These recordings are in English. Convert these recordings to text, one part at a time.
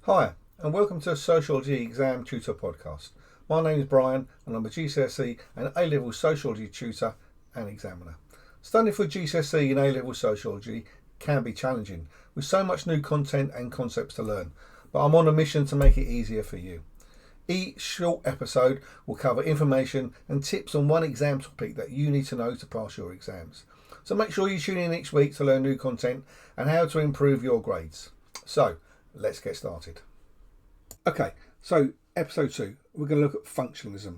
Hi, and welcome to Sociology Exam Tutor Podcast. My name is Brian, and I'm a GCSE and A-level Sociology tutor and examiner. Studying for GCSE and A-level Sociology can be challenging, with so much new content and concepts to learn, but I'm on a mission to make it easier for you. Each short episode will cover information and tips on one exam topic that you need to know to pass your exams. So make sure you tune in each week to learn new content and how to improve your grades. So, let's get started. Okay, so episode 2, we're going to look at functionalism.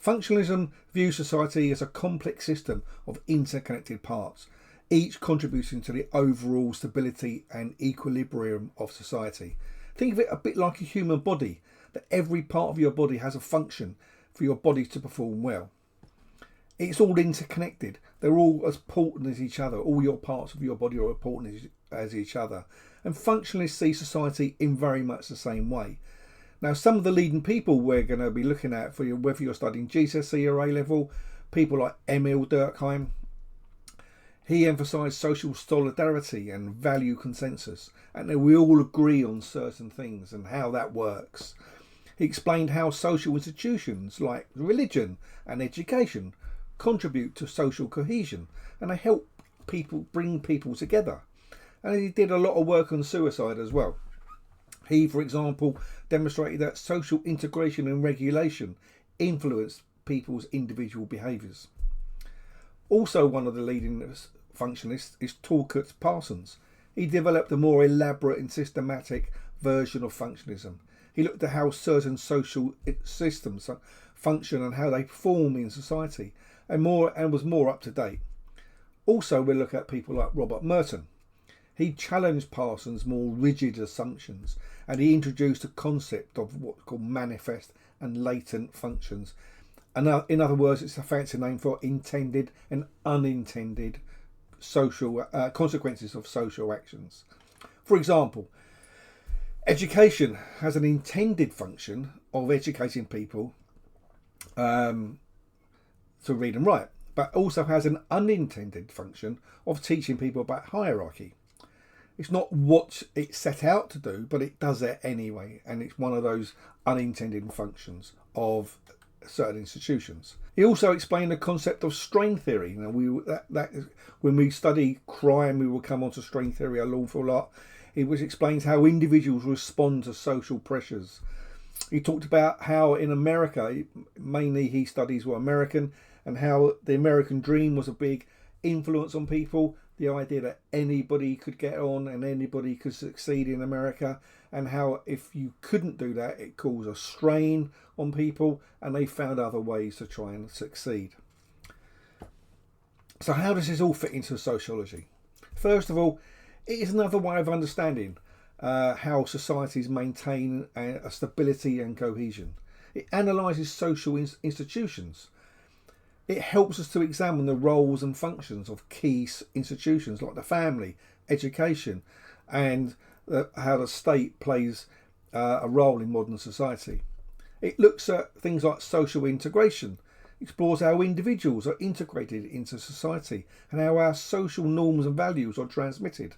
Functionalism views society as a complex system of interconnected parts, each contributing to the overall stability and equilibrium of society. Think of it a bit like a human body, that every part of your body has a function for your body to perform well. It's all interconnected. They're all as important as each other. All your parts of your body are important as each other. And functionalists see society in very much the same way. Now, some of the leading people we're going to be looking at for you, whether you're studying GCSE or A-level, people like Emil Durkheim, he emphasised social solidarity and value consensus, and that we all agree on certain things and how that works. He explained how social institutions like religion and education contribute to social cohesion, and they help people bring people together. And he did a lot of work on suicide as well. He, for example, demonstrated that social integration and regulation influence people's individual behaviours. Also, one of the leading functionalists is Torquatus Parsons. He developed a more elaborate and systematic version of functionalism. He looked at how certain social systems function and how they perform in society, and was more up to date. Also, we'll look at people like Robert Merton. He challenged Parsons' more rigid assumptions, and he introduced a concept of what's called manifest and latent functions. And in other words, it's a fancy name for intended and unintended social consequences of social actions. For example, education has an intended function of educating people to read and write, but also has an unintended function of teaching people about hierarchy. It's not what it's set out to do, but it does it anyway, and it's one of those unintended functions of certain institutions. He also explained the concept of strain theory. Now, when we study crime, we will come onto strain theory an awful lot. It explains how individuals respond to social pressures. He talked about how in America, mainly he studies were American, and how the American dream was a big influence on people. The idea that anybody could get on and anybody could succeed in America, and how if you couldn't do that, it caused a strain on people, and they found other ways to try and succeed. So how does this all fit into sociology? First of all, it is another way of understanding how societies maintain a stability and cohesion. It analyses social institutions. It helps us to examine the roles and functions of key institutions like the family, education, and how the state plays a role in modern society. It looks at things like social integration, explores how individuals are integrated into society and how our social norms and values are transmitted,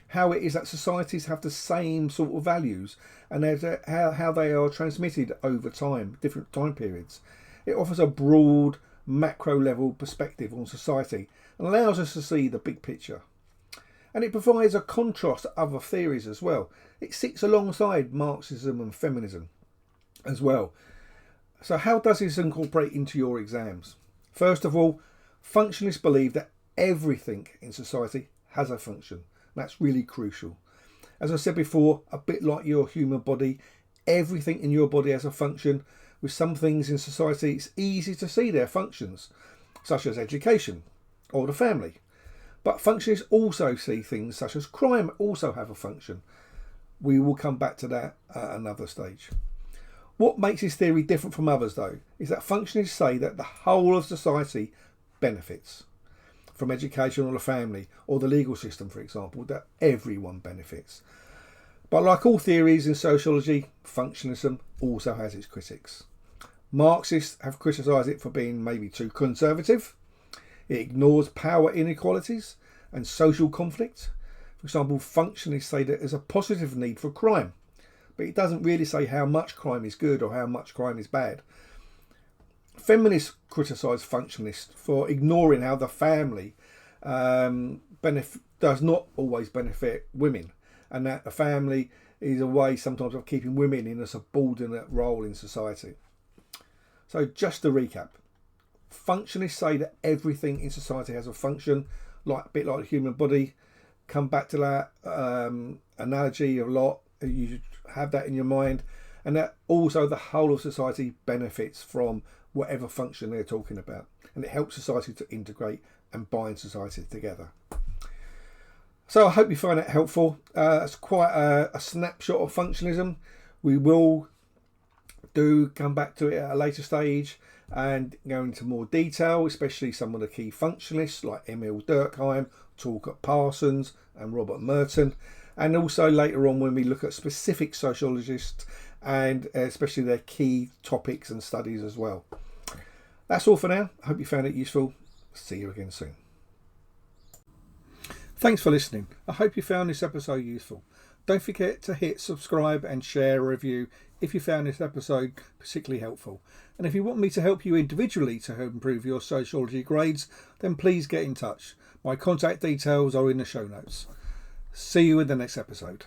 how it is that societies have the same sort of values and how they are transmitted over time, different time periods. It offers a broad macro level perspective on society and allows us to see the big picture. And it provides a contrast to other theories as well. It sits alongside Marxism and feminism as well. So how does this incorporate into your exams? First of all, functionalists believe that everything in society has a function. That's really crucial. As I said before, a bit like your human body, everything in your body has a function. With some things in society, it's easy to see their functions, such as education or the family. But functionalists also see things such as crime also have a function. We will come back to that at another stage. What makes this theory different from others, though, is that functionalists say that the whole of society benefits from education or the family or the legal system, for example, that everyone benefits. But like all theories in sociology, functionalism also has its critics. Marxists have criticised it for being maybe too conservative. It ignores power inequalities and social conflict. For example, functionalists say that there's a positive need for crime, but it doesn't really say how much crime is good or how much crime is bad. Feminists criticise functionalists for ignoring how the family does not always benefit women, and that the family is a way sometimes of keeping women in a subordinate role in society. So just to recap, functionalists say that everything in society has a function, like a bit like the human body. Come back to that analogy a lot. You have that in your mind, and that also the whole of society benefits from whatever function they're talking about, and it helps society to integrate and bind society together. So I hope you find that helpful. It's quite a snapshot of functionalism. We will come back to it at a later stage and go into more detail, especially some of the key functionalists like Emil Durkheim, Talcott Parsons and Robert Merton, and also later on when we look at specific sociologists and especially their key topics and studies as well. That's all for now. I hope you found it useful. See you again soon. Thanks for listening. I hope you found this episode useful. Don't forget to hit subscribe and share a review if you found this episode particularly helpful. And if you want me to help you individually to help improve your sociology grades, then please get in touch. My contact details are in the show notes. See you in the next episode.